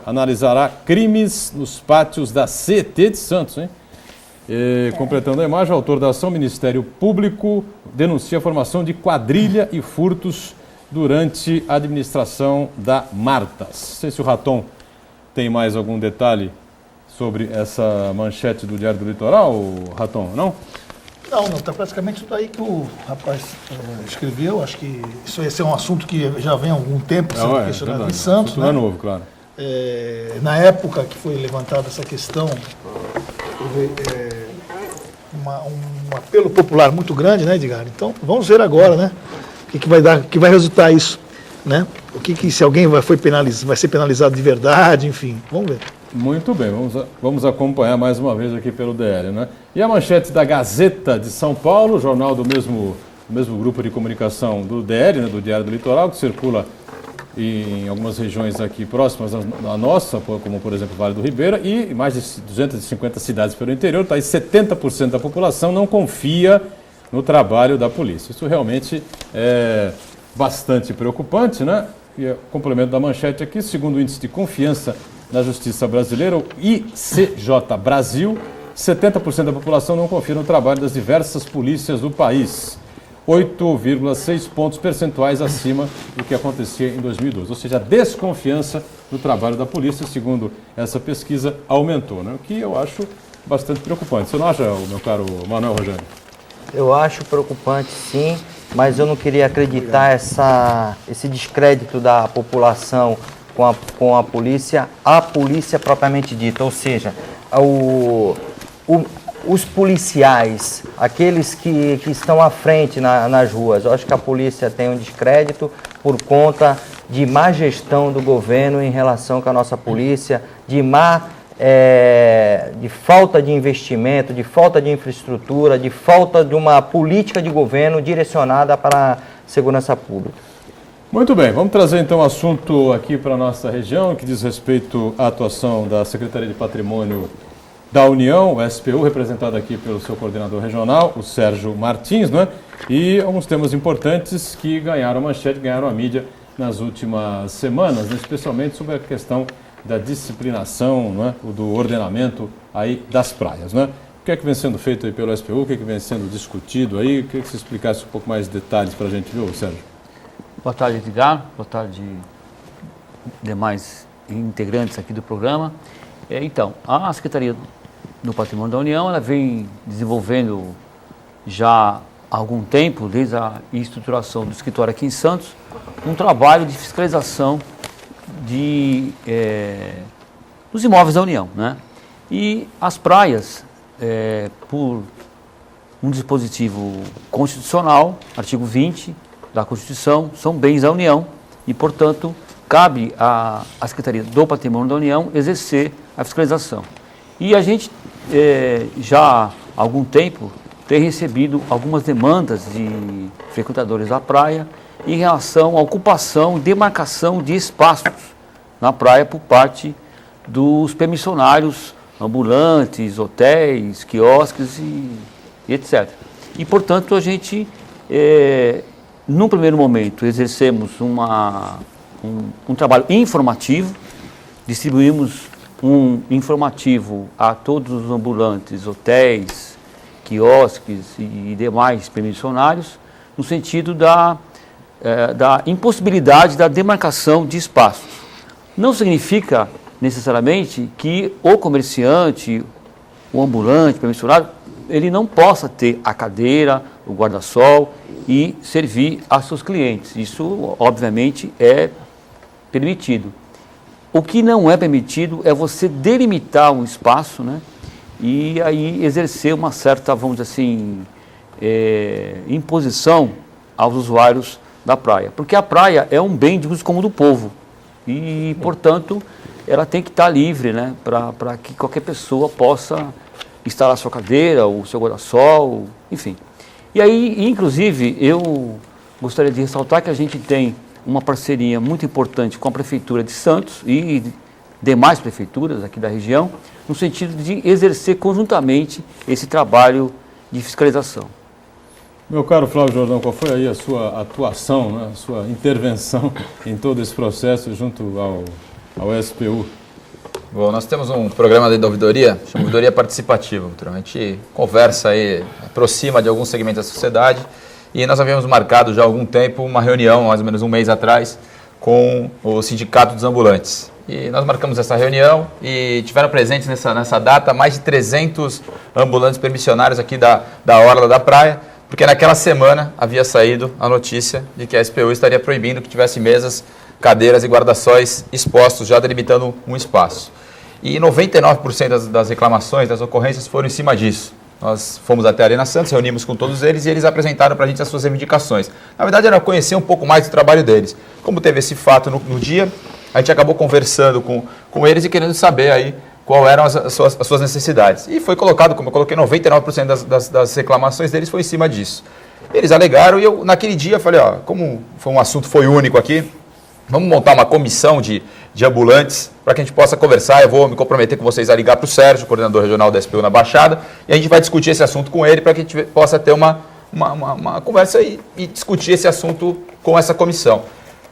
analisará crimes nos pátios da CET de Santos, hein? Completando a imagem, o autor da ação, o Ministério Público, denuncia a formação de quadrilha e furtos durante a administração da Martas. Não sei se o Raton tem mais algum detalhe sobre essa manchete do Diário do Litoral, Raton, não? Não, está praticamente tudo aí que o rapaz escreveu. Acho que isso ia ser um assunto que já vem há algum tempo sendo questionado em Santos. Não é novo, claro. Na época que foi levantada essa questão, houve um apelo popular muito grande, né, Edgar? Então, vamos ver agora, né? O que vai dar, que vai resultar isso, né? Se alguém vai ser penalizado de verdade, enfim, vamos ver. Muito bem, vamos acompanhar mais uma vez aqui pelo DL, né? E a manchete da Gazeta de São Paulo, jornal do mesmo grupo de comunicação do DL, né, do Diário do Litoral, que circula em algumas regiões aqui próximas da nossa, como por exemplo Vale do Ribeira, e mais de 250 cidades pelo interior, tá aí 70% da população não confia no trabalho da polícia. Isso realmente é bastante preocupante, né? E complemento da manchete aqui, segundo o índice de confiança na Justiça Brasileira, o ICJ Brasil, 70% da população não confia no trabalho das diversas polícias do país. 8,6 pontos percentuais acima do que acontecia em 2012. Ou seja, a desconfiança no trabalho da polícia, segundo essa pesquisa, aumentou, né? O que eu acho bastante preocupante. Você não acha, meu caro Manuel Rogério? Eu acho preocupante, sim, mas eu não queria acreditar esse descrédito da população com a polícia propriamente dita, ou seja, os policiais, aqueles que estão à frente nas ruas. Eu acho que a polícia tem um descrédito por conta de má gestão do governo em relação com a nossa polícia, de falta de investimento, de falta de infraestrutura, de falta de uma política de governo direcionada para a segurança pública. Muito bem, vamos trazer então um assunto aqui para a nossa região, que diz respeito à atuação da Secretaria de Patrimônio da União, o SPU, representado aqui pelo seu coordenador regional, o Sérgio Martins, né? E alguns temas importantes que ganharam manchete, ganharam a mídia nas últimas semanas, né? Especialmente sobre a questão da disciplinação, né? Do ordenamento aí das praias, né? O que é que vem sendo feito aí pelo SPU, o que é que vem sendo discutido aí? Queria que você explicasse um pouco mais de detalhes para a gente, viu, Sérgio? Boa tarde, Edgar. Boa tarde, demais integrantes aqui do programa. Então, a Secretaria do Patrimônio da União, ela vem desenvolvendo já há algum tempo, desde a estruturação do escritório aqui em Santos, um trabalho de fiscalização dos imóveis da União, né? E as praias, por um dispositivo constitucional, artigo 20 da Constituição, são bens da União e, portanto, cabe à Secretaria do Patrimônio da União exercer a fiscalização. E a gente, já há algum tempo, tem recebido algumas demandas de frequentadores da praia em relação à ocupação e demarcação de espaços na praia por parte dos permissionários ambulantes, hotéis, quiosques e etc. E, portanto, a gente, num primeiro momento, exercemos um trabalho informativo, distribuímos um informativo a todos os ambulantes, hotéis, quiosques e demais permissionários, no sentido da impossibilidade da demarcação de espaços. Não significa necessariamente que o comerciante, o ambulante, o permissionário, ele não possa ter a cadeira, o guarda-sol e servir a seus clientes. Isso, obviamente, é permitido. O que não é permitido é você delimitar um espaço, né, e aí exercer uma certa, vamos dizer assim, imposição aos usuários da praia. Porque a praia é um bem de uso comum do povo e, portanto, ela tem que estar livre, né, para que qualquer pessoa possa instalar a sua cadeira, o seu guarda-sol, enfim. E aí, inclusive, eu gostaria de ressaltar que a gente tem uma parceria muito importante com a Prefeitura de Santos e demais prefeituras aqui da região, no sentido de exercer conjuntamente esse trabalho de fiscalização. Meu caro Flávio Jordão, qual foi aí a sua atuação, né, a sua intervenção em todo esse processo junto ao SPU? Bom, nós temos um programa de ouvidoria, chama Ouvidoria Participativa. A gente conversa aí, aproxima de alguns segmentos da sociedade e nós havíamos marcado já há algum tempo uma reunião, mais ou menos um mês atrás, com o Sindicato dos Ambulantes. E nós marcamos essa reunião e tiveram presentes nessa data mais de 300 ambulantes permissionários aqui da Orla da Praia, porque naquela semana havia saído a notícia de que a SPU estaria proibindo que tivesse mesas, cadeiras e guarda-sóis expostos, já delimitando um espaço. E 99% das reclamações, das ocorrências foram em cima disso. Nós fomos até a Arena Santos, reunimos com todos eles e eles apresentaram para a gente as suas reivindicações. Na verdade, era conhecer um pouco mais do trabalho deles. Como teve esse fato no dia, a gente acabou conversando com eles e querendo saber aí qual eram as suas necessidades. E foi colocado, como eu coloquei, 99% das reclamações deles foi em cima disso. Eles alegaram e eu, naquele dia, falei, ó, como foi um assunto foi único aqui, vamos montar uma comissão de ambulantes para que a gente possa conversar. Eu vou me comprometer com vocês a ligar para o Sérgio, coordenador regional da SPU na Baixada, e a gente vai discutir esse assunto com ele para que a gente possa ter uma conversa e discutir esse assunto com essa comissão.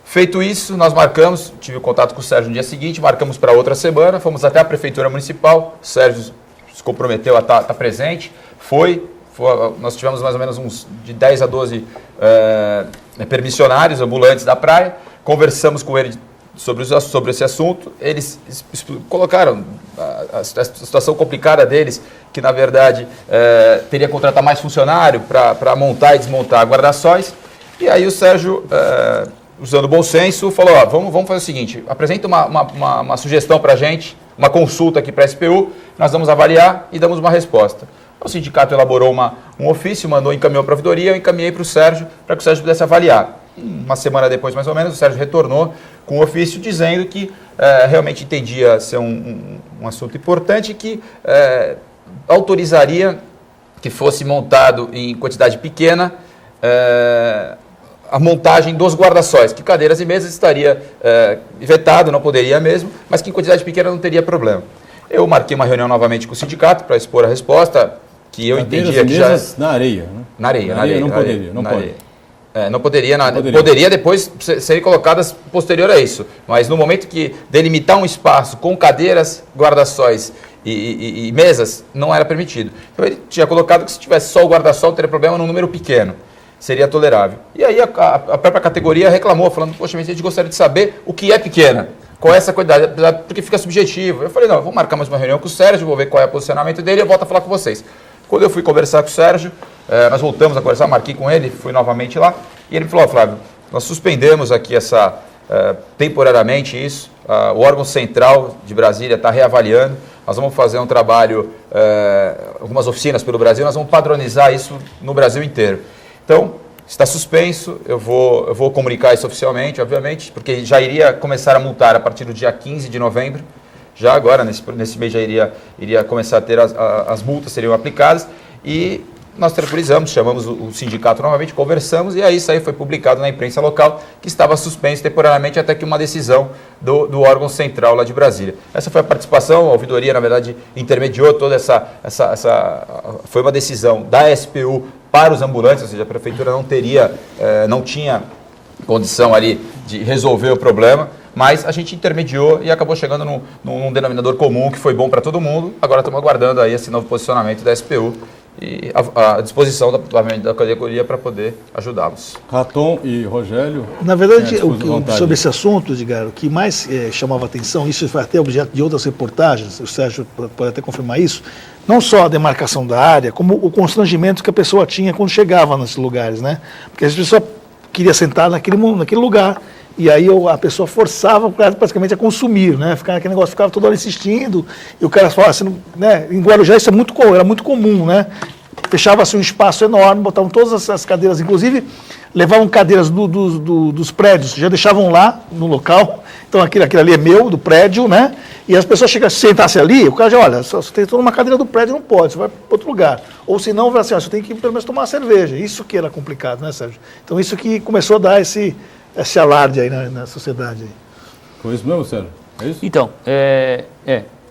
Feito isso, nós marcamos, tive contato com o Sérgio no dia seguinte, marcamos para outra semana, fomos até a Prefeitura Municipal, o Sérgio se comprometeu a estar presente, nós tivemos mais ou menos uns de 10 a 12 permissionários, ambulantes da praia, conversamos com ele sobre esse assunto, eles colocaram a situação complicada deles, que na verdade teria que contratar mais funcionário para montar e desmontar guarda-sóis, e aí o Sérgio, usando bom senso, falou, ó, vamos fazer o seguinte, apresenta uma sugestão para a gente, uma consulta aqui para a SPU, nós vamos avaliar e damos uma resposta. O sindicato elaborou um ofício, encaminhou para a ouvidoria, eu encaminhei para o Sérgio, para que o Sérgio pudesse avaliar. Uma semana depois, mais ou menos, o Sérgio retornou com um ofício dizendo que realmente entendia ser um assunto importante e que autorizaria que fosse montado em quantidade pequena a montagem dos guarda-sóis, que cadeiras e mesas estaria vetado, não poderia mesmo, mas que em quantidade pequena não teria problema. Eu marquei uma reunião novamente com o sindicato para expor a resposta, que eu entendia que já... na areia, né? Na areia. Não poderia, não pode. Não poderia, poderia depois serem colocadas posterior a isso, mas no momento que delimitar um espaço com cadeiras, guarda-sóis e mesas, não era permitido. Então ele tinha colocado que se tivesse só o guarda-sol, teria problema num número pequeno, seria tolerável. E aí a própria categoria reclamou, falando, poxa, mas a gente gostaria de saber o que é pequena, qual é essa quantidade, porque fica subjetivo. Eu falei, não, vou marcar mais uma reunião com o Sérgio, vou ver qual é o posicionamento dele e eu volto a falar com vocês. Quando eu fui conversar com o Sérgio, nós voltamos a conversar, marquei com ele, fui novamente lá, e ele falou, Flávio, nós suspendemos aqui temporariamente isso, o órgão central de Brasília está reavaliando, nós vamos fazer um trabalho, algumas oficinas pelo Brasil, nós vamos padronizar isso no Brasil inteiro. Então, está suspenso, eu vou comunicar isso oficialmente, obviamente, porque já iria começar a multar a partir do dia 15 de novembro, já agora, nesse mês já iria começar a ter as multas seriam aplicadas e nós tranquilizamos, chamamos o sindicato novamente, conversamos e aí isso aí foi publicado na imprensa local que estava suspenso temporariamente até que uma decisão do órgão central lá de Brasília. Essa foi a participação, a ouvidoria na verdade intermediou toda foi uma decisão da SPU para os ambulantes, ou seja, a prefeitura não tinha condição ali de resolver o problema, mas a gente intermediou e acabou chegando num denominador comum que foi bom para todo mundo. Agora estamos aguardando aí esse novo posicionamento da SPU e a disposição da categoria para poder ajudá-los. Raton e Rogério. Na verdade, sobre esse assunto, Edgar, o que mais chamava atenção, isso foi até objeto de outras reportagens, o Sérgio pode até confirmar isso, não só a demarcação da área, como o constrangimento que a pessoa tinha quando chegava nesses lugares, né? Porque a pessoa queria sentar naquele lugar, e aí a pessoa forçava praticamente a consumir, né? Aquele negócio ficava toda hora insistindo, e o cara falava assim, né? Em Guarujá isso era muito comum, né? Fechava-se um espaço enorme, botavam todas as cadeiras, inclusive levavam cadeiras dos prédios, já deixavam lá no local, então aquilo ali é meu, do prédio, né? E as pessoas sentassem ali, o cara já, olha, só tem toda uma cadeira do prédio, não pode, você vai para outro lugar. Ou se não, assim, você tem que pelo menos tomar uma cerveja. Isso que era complicado, né, Sérgio? Então isso que começou a dar esse alarde aí na sociedade. Aí. Foi isso mesmo, Sérgio? É isso? Então,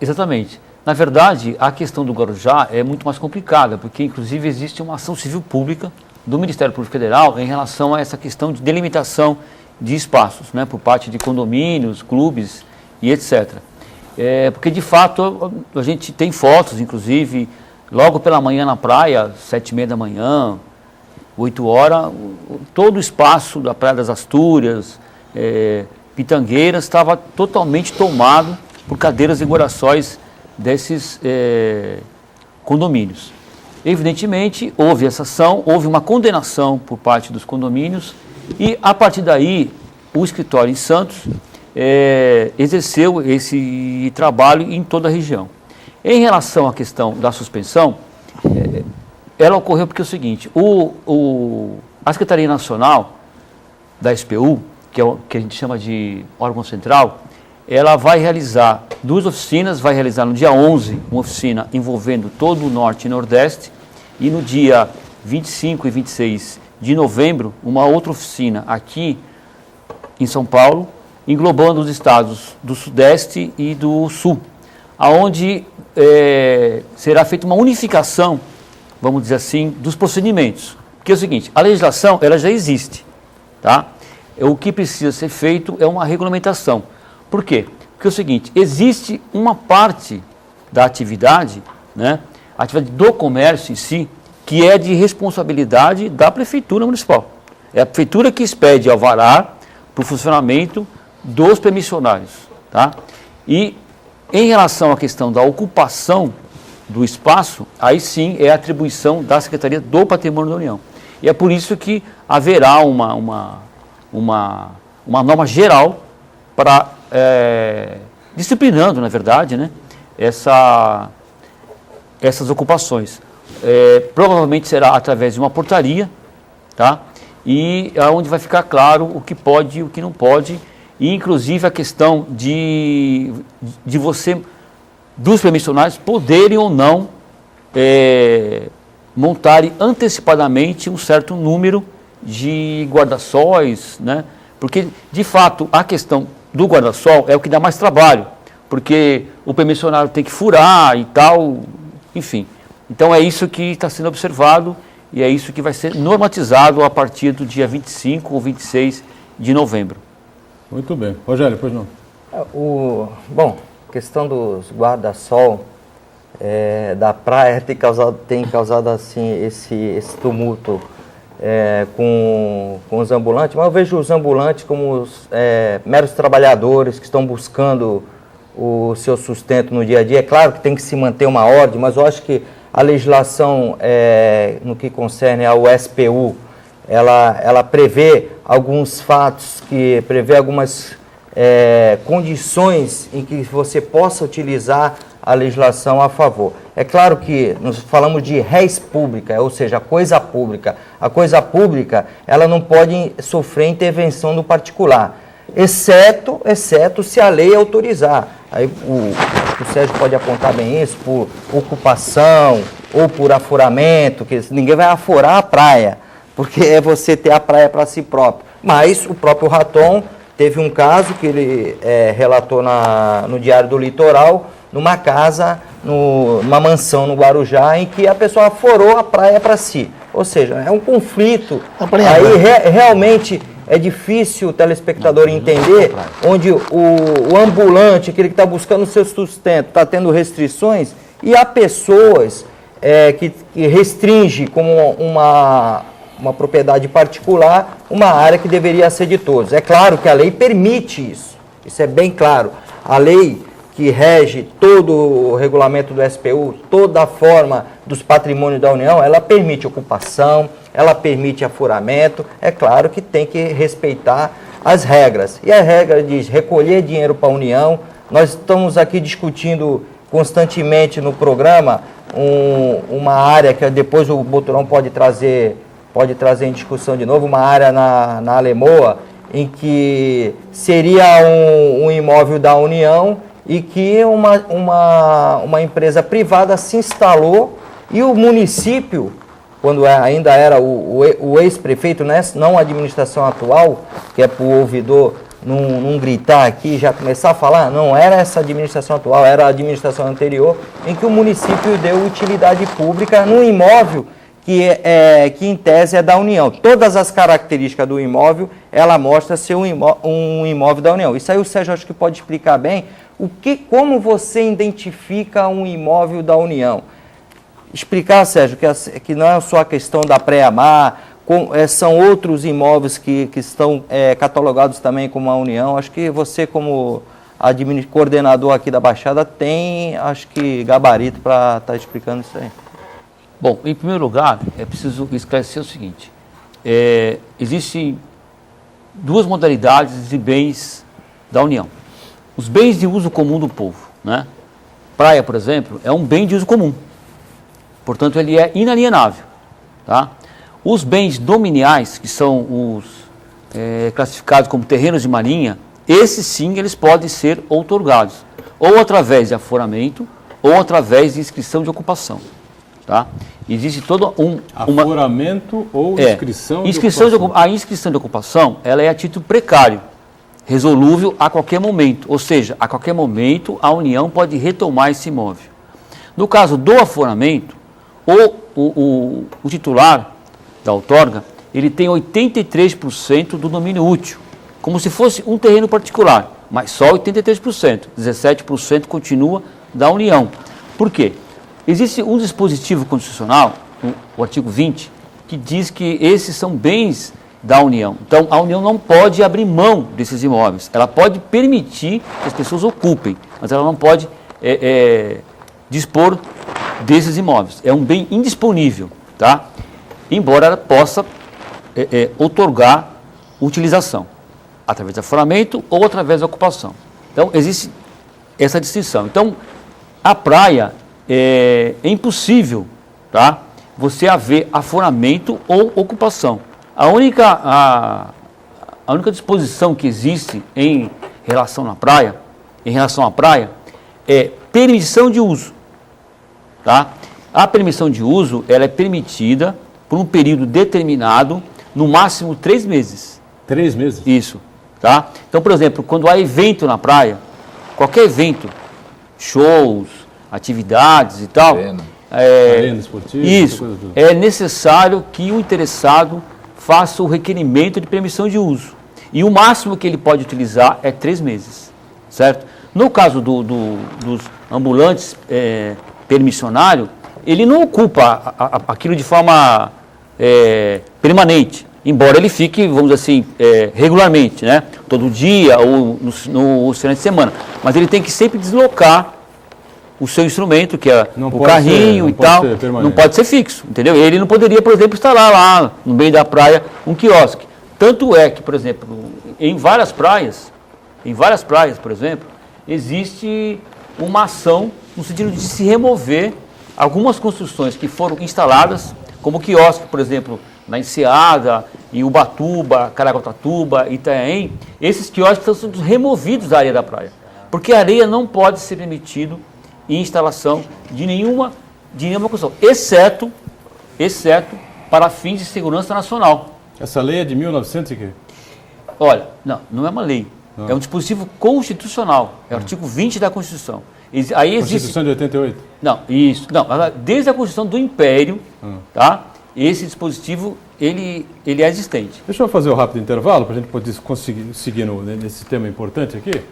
exatamente. Na verdade, a questão do Guarujá é muito mais complicada, porque inclusive existe uma ação civil pública do Ministério Público Federal em relação a essa questão de delimitação de espaços, né, por parte de condomínios, clubes e etc. Porque, de fato, a gente tem fotos, inclusive, logo pela manhã na praia, 7h30 da manhã, 8 horas, todo o espaço da Praia das Astúrias, Pitangueiras, estava totalmente tomado por cadeiras e guarda-sóis desses condomínios. Evidentemente, houve essa ação, houve uma condenação por parte dos condomínios e, a partir daí, o escritório em Santos exerceu esse trabalho em toda a região. Em relação à questão da suspensão, ela ocorreu porque é o seguinte, a Secretaria Nacional da SPU, que é o que a gente chama de órgão central, ela vai realizar 2 oficinas, vai realizar no dia 11 uma oficina envolvendo todo o Norte e Nordeste e no dia 25 e 26 de novembro uma outra oficina aqui em São Paulo, englobando os estados do Sudeste e do Sul, aonde será feita uma unificação, vamos dizer assim, dos procedimentos. Porque é o seguinte, a legislação ela já existe, tá? O que precisa ser feito é uma regulamentação. Por quê? Porque é o seguinte, existe uma parte da atividade, né, a atividade do comércio em si, que é de responsabilidade da Prefeitura Municipal. É a Prefeitura que expede alvará para o funcionamento dos permissionários, tá? E em relação à questão da ocupação do espaço, aí sim é a atribuição da Secretaria do Patrimônio da União. E é por isso que haverá uma norma geral para, disciplinando, na verdade, né, essas ocupações. Provavelmente será através de uma portaria, tá? E onde vai ficar claro o que pode e o que não pode, e inclusive a questão de dos permissionários poderem ou não montarem antecipadamente um certo número de guarda-sóis, né? Porque, de fato, a questão do guarda-sol é o que dá mais trabalho, porque o permissionário tem que furar e tal, enfim. Então é isso que está sendo observado e é isso que vai ser normatizado a partir do dia 25 ou 26 de novembro. Muito bem. Rogério, pois não? Bom, a questão dos guarda-sol da praia tem causado assim, esse tumulto com os ambulantes, mas eu vejo os ambulantes como meros trabalhadores que estão buscando o seu sustento no dia a dia. É claro que tem que se manter uma ordem, mas eu acho que a legislação no que concerne ao SPU, ela prevê alguns fatos, que prevê algumas condições em que você possa utilizar a legislação a favor. É claro que nós falamos de res pública, ou seja, a coisa pública. A coisa pública, ela não pode sofrer intervenção do particular, exceto se a lei autorizar. Aí o Sérgio pode apontar bem isso, por ocupação ou por afuramento, que ninguém vai afurar a praia, porque é você ter a praia para si próprio. Mas o próprio Raton teve um caso que ele relatou no Diário do Litoral, numa casa, numa mansão no Guarujá, em que a pessoa aforou a praia para si. Ou seja, é um conflito. Aí realmente é difícil o telespectador entender, onde o ambulante, aquele que está buscando o seu sustento, está tendo restrições, e há pessoas que restringe como uma propriedade particular, uma área que deveria ser de todos. É claro que a lei permite isso é bem claro. A lei que rege todo o regulamento do SPU, toda a forma dos patrimônios da União, ela permite ocupação, ela permite afuramento. É claro que tem que respeitar as regras. E a regra diz recolher dinheiro para a União. Nós estamos aqui discutindo constantemente no programa uma área que depois o Boturão pode trazer em discussão de novo, uma área na Alemoa, em que seria um imóvel da União e que uma empresa privada se instalou, e o município, quando ainda era o ex-prefeito, né, não a administração atual, que é para o ouvidor não gritar aqui, já começar a falar, não era essa administração atual, era a administração anterior, em que o município deu utilidade pública num imóvel que em tese é da União. Todas as características do imóvel, ela mostra ser um imóvel da União. Isso aí o Sérgio acho que pode explicar bem como você identifica um imóvel da União. Explicar, Sérgio, que não é só a questão da pré-amar, são outros imóveis que estão catalogados também como a União. Acho que você, como coordenador aqui da Baixada, tem, acho que, gabarito para estar explicando isso aí. Bom, em primeiro lugar, é preciso esclarecer o seguinte. Existem duas modalidades de bens da União. Os bens de uso comum do povo, né? Praia, por exemplo, é um bem de uso comum. Portanto, ele é inalienável. Tá? Os bens dominiais, que são os classificados como terrenos de marinha, esses sim, eles podem ser outorgados, ou através de aforamento, ou através de inscrição de ocupação. Tá? Existe todo aforamento ou inscrição de ocupação? A inscrição de ocupação, ela é a título precário, resolúvel a qualquer momento. Ou seja, a qualquer momento a União pode retomar esse imóvel. No caso do aforamento, o titular da outorga, ele tem 83% do domínio útil, como se fosse um terreno particular, mas só 83%, 17% continua da União. Por quê? Existe um dispositivo constitucional, o artigo 20, que diz que esses são bens da União. Então, a União não pode abrir mão desses imóveis. Ela pode permitir que as pessoas ocupem, mas ela não pode dispor desses imóveis. É um bem indisponível, tá? Embora ela possa outorgar utilização, através de aforamento ou através da ocupação. Então, existe essa distinção. Então, a praia é impossível, tá? Você haver aforamento ou ocupação. A única disposição que existe em relação à praia é permissão de uso. Tá? A permissão de uso ela é permitida por um período determinado, no máximo 3 meses. 3 meses? Isso. Tá? Então, por exemplo, quando há evento na praia, qualquer evento, shows, atividades e tal, arena esportiva, isso, é necessário que o interessado faça o requerimento de permissão de uso. E o máximo que ele pode utilizar é 3 meses, certo? No caso dos ambulantes permissionários, ele não ocupa aquilo de forma permanente, embora ele fique, vamos dizer assim, regularmente, né? Todo dia ou no final de semana. Mas ele tem que sempre deslocar o seu instrumento, que é o carrinho e tal, não pode ser fixo, entendeu? Ele não poderia, por exemplo, instalar lá no meio da praia um quiosque. Tanto é que, por exemplo, em várias praias, por exemplo, existe uma ação no sentido de se remover algumas construções que foram instaladas, como quiosque, por exemplo, na Enseada, em Ubatuba, Caraguatatuba, Itanhaém. Esses quiosques estão sendo removidos da areia da praia, porque a areia não pode ser permitido em instalação de nenhuma construção, exceto para fins de segurança nacional. Essa lei é de 1900 e quê? Olha, não é uma lei, é um dispositivo constitucional, é o artigo 20 da Constituição. Aí existe... Constituição de 88? Não, desde a Constituição do Império, tá? Esse dispositivo, ele é existente. Deixa eu fazer um rápido intervalo para a gente poder conseguir seguir nesse tema importante aqui.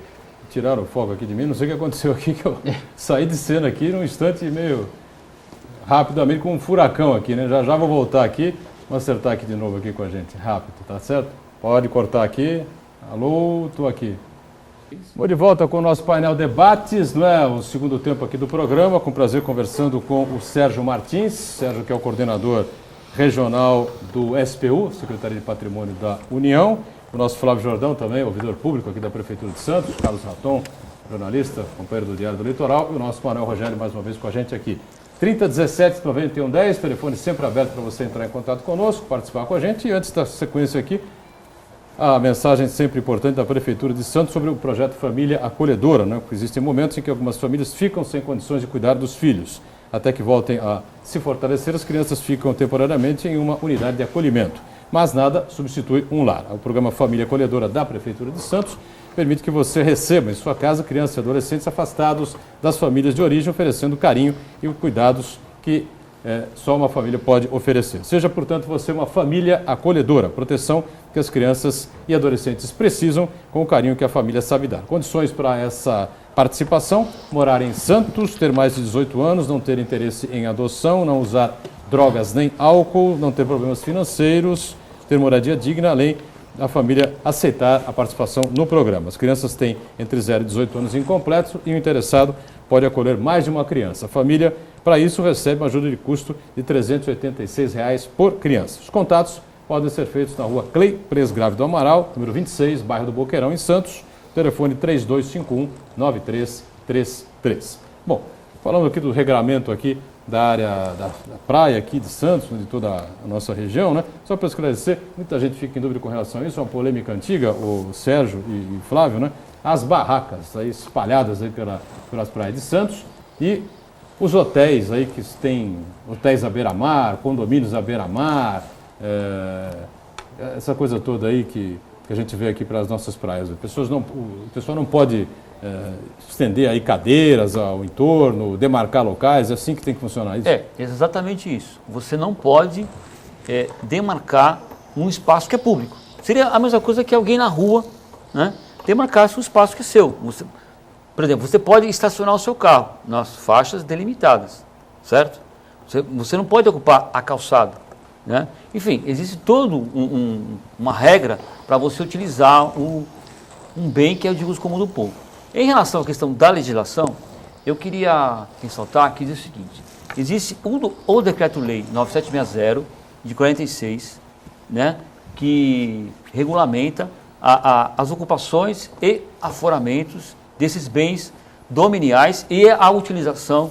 Tiraram o foco aqui de mim, não sei o que aconteceu aqui, que eu saí de cena aqui num instante meio rapidamente, com um furacão aqui, né? Já vou voltar aqui, vou acertar aqui de novo aqui com a gente, rápido, tá certo? Pode cortar aqui. Alô, estou aqui. Vou de volta com o nosso painel debates, não é? O segundo tempo aqui do programa, com prazer conversando com o Sérgio Martins, Sérgio que é o coordenador regional do SPU, Secretaria de Patrimônio da União, o nosso Flávio Jordão também, ouvidor público aqui da Prefeitura de Santos, Carlos Raton, jornalista, companheiro do Diário do Litoral, e o nosso Manuel Rogério mais uma vez com a gente aqui. 3017-9110, telefone sempre aberto para você entrar em contato conosco, participar com a gente, e antes da sequência aqui, a mensagem sempre importante da Prefeitura de Santos sobre o projeto Família Acolhedora, né? Porque existem momentos em que algumas famílias ficam sem condições de cuidar dos filhos. Até que voltem a se fortalecer, as crianças ficam temporariamente em uma unidade de acolhimento. Mas nada substitui um lar. O programa Família Acolhedora da Prefeitura de Santos permite que você receba em sua casa crianças e adolescentes afastados das famílias de origem, oferecendo carinho e cuidados que só uma família pode oferecer. Seja, portanto, você uma família acolhedora, proteção que as crianças e adolescentes precisam com o carinho que a família sabe dar. Condições para essa participação: morar em Santos, ter mais de 18 anos, não ter interesse em adoção, não usar drogas nem álcool, não ter problemas financeiros, ter moradia digna, além da família aceitar a participação no programa. As crianças têm entre 0 e 18 anos incompletos e o interessado pode acolher mais de uma criança. A família, para isso, recebe uma ajuda de custo de R$ 386 por criança. Os contatos podem ser feitos na rua Clay Presgrave do Amaral, número 26, bairro do Boqueirão, em Santos, telefone 3251-9333. Bom, falando aqui do regramento aqui da área da praia aqui de Santos, de toda a nossa região, né? Só para esclarecer, muita gente fica em dúvida com relação a isso, é uma polêmica antiga, o Sérgio e Flávio, né? As barracas aí espalhadas aí pelas praias de Santos e os hotéis aí que têm hotéis à beira-mar, condomínios à beira-mar, essa coisa toda aí que a gente vê aqui para as nossas praias. O pessoal não pode estender aí cadeiras ao entorno, demarcar locais, é assim que tem que funcionar isso? É exatamente isso. Você não pode demarcar um espaço que é público. Seria a mesma coisa que alguém na rua, né, demarcasse um espaço que é seu. Por exemplo, você pode estacionar o seu carro nas faixas delimitadas, certo? Você não pode ocupar a calçada, né? Enfim, existe toda uma regra para você utilizar um bem que é de uso comum do povo. Em relação à questão da legislação, eu queria ressaltar que diz o seguinte: existe o Decreto-Lei 9760 de 46, né, que regulamenta as ocupações e aforamentos desses bens dominiais e a utilização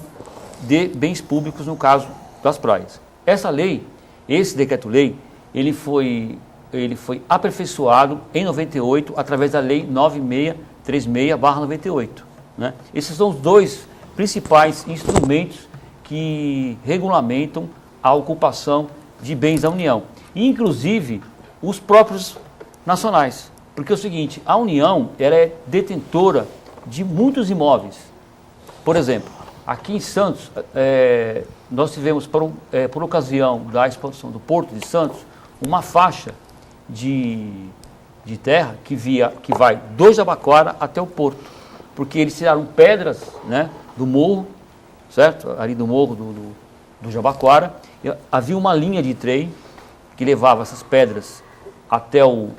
de bens públicos, no caso das praias. Essa lei, esse Decreto-Lei, ele foi aperfeiçoado em 98 através da Lei 9636/98. Né? Esses são os dois principais instrumentos que regulamentam a ocupação de bens da União, inclusive os próprios nacionais. Porque é o seguinte, a União ela é detentora de muitos imóveis. Por exemplo, aqui em Santos, nós tivemos, por ocasião da expansão do Porto de Santos, uma faixa de terra que vai do Jabaquara até o Porto, porque eles tiraram pedras, né, do morro, certo? Ali do morro do Jabaquara, havia uma linha de trem que levava essas pedras até o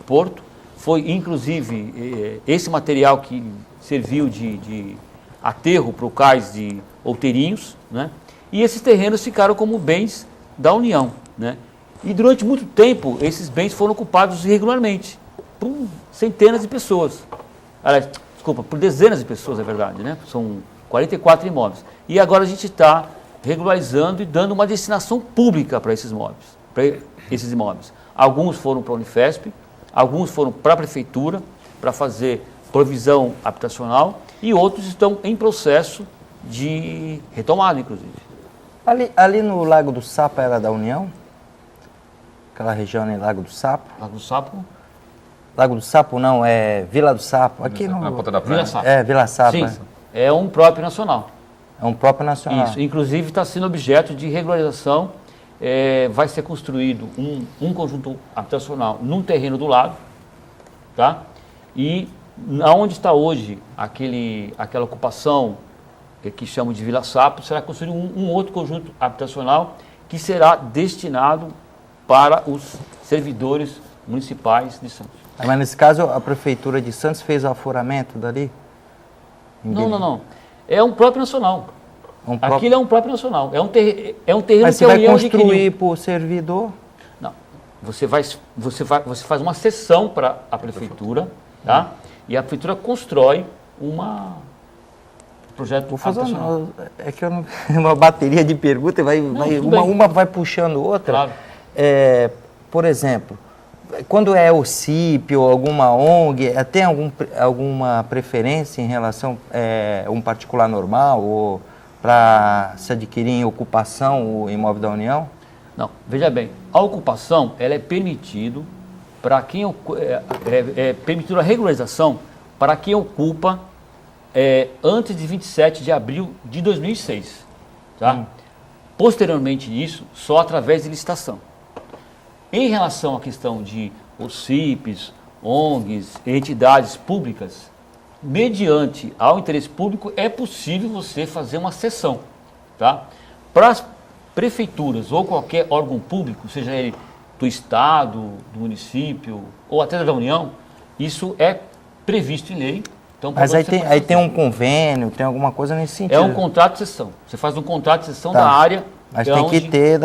Porto. Foi inclusive esse material que serviu de aterro para o cais de Outeirinhos, né? E esses terrenos ficaram como bens da União, né? E durante muito tempo esses bens foram ocupados irregularmente por centenas de pessoas. Aliás, desculpa, por dezenas de pessoas, é verdade, né? São 44 imóveis. E agora a gente está regularizando e dando uma destinação pública para esses imóveis. Alguns foram para a Unifesp, alguns foram para a Prefeitura, para fazer provisão habitacional, e outros estão em processo de retomada, inclusive. Ali no Lago do Sapo era da União? Aquela região em Lago do Sapo? Lago do Sapo? Lago do Sapo não, é Vila do Sapo. Aqui no... Na ponta da praia. Vila Sapo. É, Vila Sapo. Sim, é. é um próprio nacional. É um próprio nacional. Isso, inclusive está sendo objeto de regularização. Vai ser construído um conjunto habitacional num terreno do lado, tá? E onde está hoje aquela ocupação que chamam de Vila Sapo, será construído um outro conjunto habitacional que será destinado para os servidores municipais de Santos. Mas nesse caso a Prefeitura de Santos fez o aforamento dali? Não. É um próprio nacional. Aquilo é um próprio nacional. É um terreno Mas que a União adquiriu. Mas você vai construir por servidor? Não. Você faz uma cessão para a Prefeitura, tá? E a Prefeitura constrói projeto habitacional. É que eu não, uma bateria de perguntas, uma vai puxando outra. Claro. Por exemplo, quando é o CIP ou alguma ONG, tem alguma preferência em relação a um particular normal ou para se adquirir em ocupação o imóvel da União? Não, veja bem, a ocupação ela é permitido para quem permitido a regularização para quem ocupa antes de 27 de abril de 2006, tá? posteriormente isso, só através de licitação. Em relação à questão de OCIPs, ONGs, entidades públicas, mediante ao interesse público, é possível você fazer uma cessão. Tá? Para as prefeituras ou qualquer órgão público, seja ele do Estado, do município ou até da União, isso é previsto em lei. Então, mas aí tem um convênio, tem alguma coisa nesse sentido. É um contrato de cessão. Você faz um contrato de cessão da área. Mas tem que ter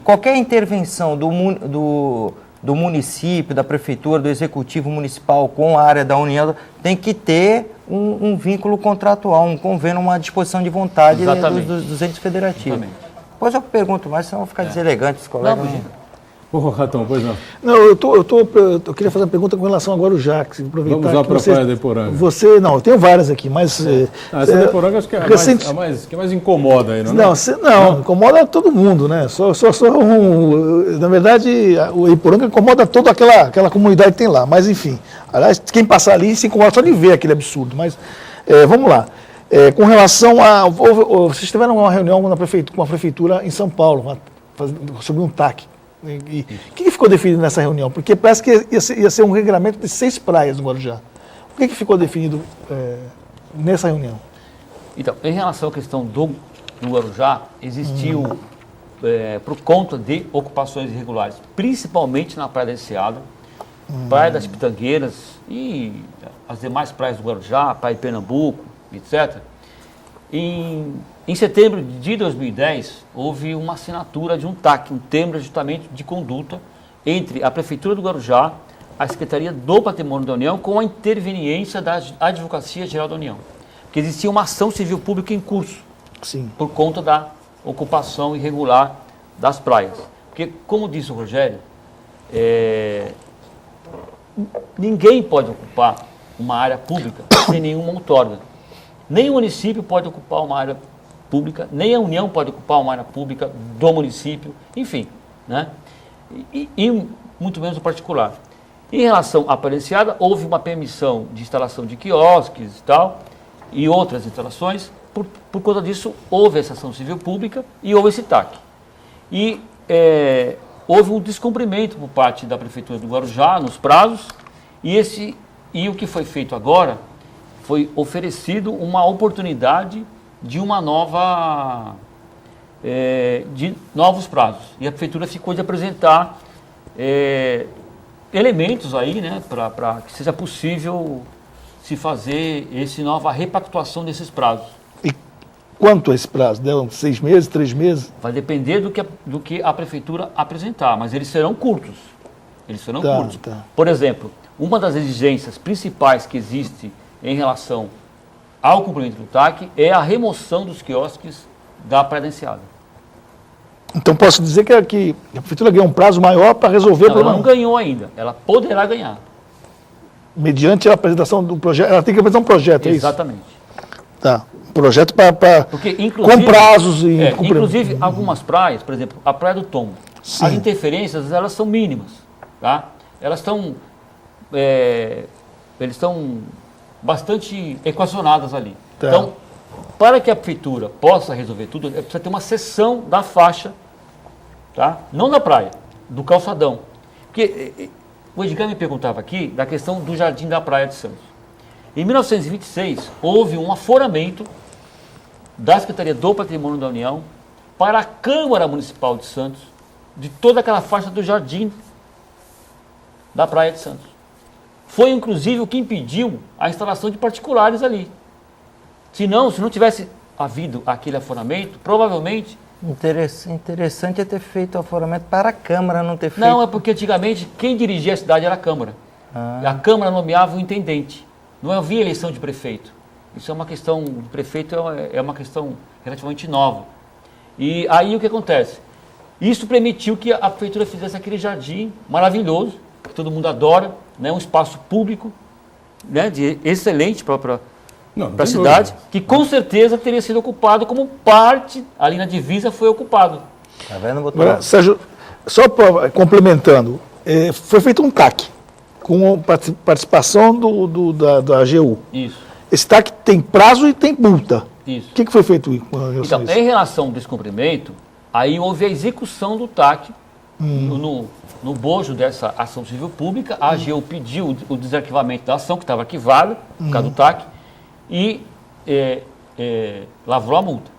qualquer intervenção do município, da prefeitura, do executivo municipal com a área da União, tem que ter um vínculo contratual, um convênio, uma disposição de vontade dos entes federativos. Exatamente. Depois eu pergunto mais, senão eu vou ficar deselegante, os colegas. Ratão, pois não. Não, eu queria fazer uma pergunta com relação agora ao Jacques. Aproveitar. Vamos lá para a Praia de Iporanga. Eu tenho várias aqui, mas... essa de Iporanga acho que é a que mais incomoda aí, não é? Não, incomoda todo mundo, né? Na verdade, o Iporanga incomoda toda aquela comunidade que tem lá, mas enfim. Aliás, quem passar ali se incomoda só de ver aquele absurdo, mas vamos lá. Com relação a... Vocês tiveram uma reunião com a prefeitura em São Paulo, sobre um TAC. E o que ficou definido nessa reunião? Porque parece que ia ser um regramento de 6 praias no Guarujá. O que ficou definido nessa reunião? Então, em relação à questão do Guarujá, existiu, por conta de ocupações irregulares, principalmente na Praia da Enseada, Praia das Pitangueiras e as demais praias do Guarujá, Praia de Pernambuco, etc. Em setembro de 2010, houve uma assinatura de um TAC, um termo de ajustamento de conduta, entre a Prefeitura do Guarujá, a Secretaria do Patrimônio da União, com a interveniência da Advocacia Geral da União. Porque existia uma ação civil pública em curso, por conta da ocupação irregular das praias. Porque, como disse o Rogério, ninguém pode ocupar uma área pública sem nenhuma outorga. Nem o município pode ocupar uma área pública, nem a União pode ocupar uma área pública do município, enfim, né? E muito menos o particular. Em relação à Praia da Enseada, houve uma permissão de instalação de quiosques e tal, e outras instalações. Por conta disso, houve essa ação civil pública e houve esse TAC. E houve um descumprimento por parte da Prefeitura do Guarujá nos prazos, e o que foi feito agora foi oferecido uma oportunidade de de novos prazos. E a Prefeitura ficou de apresentar elementos aí, né, para que seja possível se fazer essa nova repactuação desses prazos. E quanto é esse prazo? Deu 6 meses, 3 meses? Vai depender do que a Prefeitura apresentar, mas eles serão curtos. Tá. Por exemplo, uma das exigências principais que existe em relação ao cumprimento do TAC é a remoção dos quiosques da Praia da Enseada. Então posso dizer que a Prefeitura ganhou um prazo maior para resolver o problema? Ela não ganhou ainda, ela poderá ganhar. Mediante a apresentação do projeto, ela tem que apresentar um projeto, é isso? Exatamente. Tá, um projeto com prazos e inclusive, algumas praias, por exemplo, a Praia do Tombo, Sim. As interferências, elas são mínimas, tá? Elas estão bastante equacionadas ali. Tá. Então, para que a Prefeitura possa resolver tudo, precisa ter uma cessão da faixa, tá? Não da praia, do calçadão. Porque o Edgar me perguntava aqui da questão do Jardim da Praia de Santos. Em 1926, houve um aforamento da Secretaria do Patrimônio da União para a Câmara Municipal de Santos de toda aquela faixa do Jardim da Praia de Santos. Foi, inclusive, o que impediu a instalação de particulares ali. Se não tivesse havido aquele aforamento, provavelmente... Interessante é ter feito o aforamento para a Câmara, não ter feito... Não, é porque antigamente quem dirigia a cidade era a Câmara. A Câmara nomeava o intendente. Não havia eleição de prefeito. Isso é uma questão... O prefeito é uma questão relativamente nova. E aí o que acontece? Isso permitiu que a Prefeitura fizesse aquele jardim maravilhoso, que todo mundo adora, né? Um espaço público, né? Excelente para a cidade, que com certeza teria sido ocupado como parte, ali na divisa foi ocupado. Tá vendo, doutor? Sérgio, só complementando, foi feito um TAC, com participação da AGU. Isso. Esse TAC tem prazo e tem multa. Isso. O que foi feito com relação Então, a isso? em relação ao descumprimento, aí houve a execução do TAC no bojo dessa ação civil pública. A AGU pediu o desarquivamento da ação, que estava arquivada, por causa do TAC, e lavrou a multa.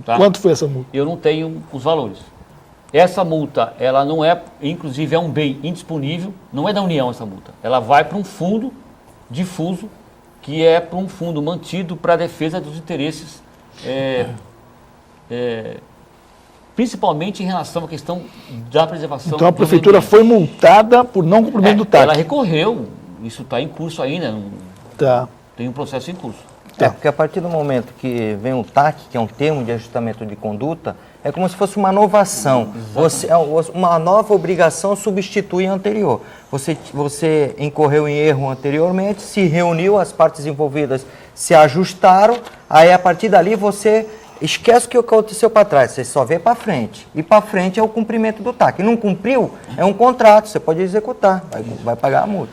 Tá? Quanto foi essa multa? Eu não tenho os valores. Essa multa, ela não é, inclusive é um bem indisponível, não é da União essa multa. Ela vai para um fundo difuso, que é para um fundo mantido para a defesa dos interesses, principalmente em relação à questão da preservação. Então a do prefeitura ambiente. foi multada por não cumprimento do TAC. Ela recorreu, isso está em curso ainda, Tá. tem um processo em curso. Porque a partir do momento que vem o TAC, que é um termo de ajustamento de conduta, é como se fosse uma inovação. Uma nova obrigação substitui a anterior. Você incorreu em erro anteriormente, se reuniu, as partes envolvidas se ajustaram, aí a partir dali você esquece o que aconteceu para trás, você só vê para frente. E para frente é o cumprimento do TAC. Não cumpriu, é um contrato, você pode executar, vai pagar a multa.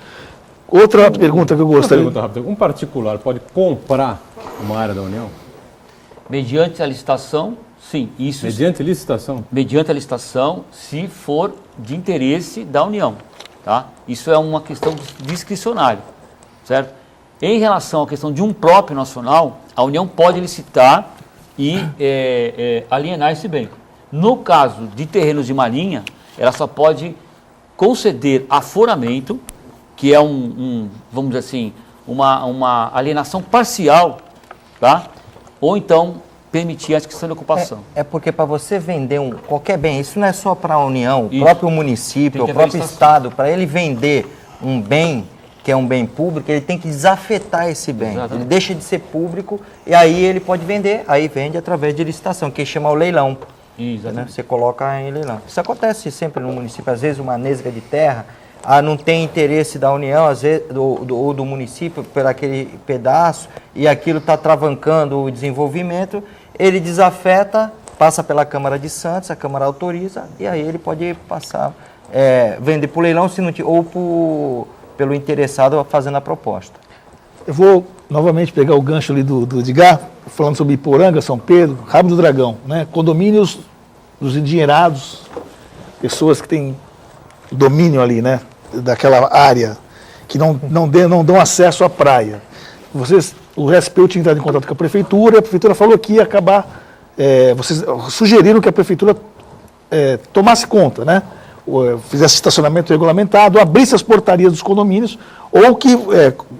Outra pergunta que eu Uma gostaria. pergunta rápida. Um particular pode comprar uma área da União? Mediante a licitação, sim. Isso Mediante licitação? mediante a licitação, se for de interesse da União. Tá? Isso é uma questão discricionária, certo? Em relação à questão de um próprio nacional, a União pode licitar e alienar esse bem. No caso de terrenos de marinha, ela só pode conceder aforamento, que é vamos dizer assim, uma alienação parcial, tá? Ou então permitir a inscrição de ocupação. É porque para você vender qualquer bem, isso não é só para a União, o Isso. próprio município, Tem que o próprio haver licitação. Estado, para ele vender um bem que é um bem público, ele tem que desafetar esse bem. Exatamente. Ele deixa de ser público e aí ele pode vender, aí vende através de licitação, que chama o leilão. Né? Exatamente. Você coloca em leilão. Isso acontece sempre no município, às vezes uma nesga de terra, não tem interesse da União, às vezes, ou do município por aquele pedaço, e aquilo está travancando o desenvolvimento, ele desafeta, passa pela Câmara de Santos, a Câmara autoriza, e aí ele pode passar, vender por leilão se não, ou pelo interessado fazendo a proposta. Eu vou novamente pegar o gancho ali do Edgar, falando sobre Iporanga, São Pedro, Rabo do Dragão, né? Condomínios dos endinheirados, pessoas que têm domínio ali, né? Daquela área, que não dão acesso à praia. O RSPU tinha entrado em contato com a prefeitura falou que ia acabar, vocês sugeriram que a prefeitura tomasse conta, né? Fizesse estacionamento regulamentado, abrisse as portarias dos condomínios, ou que,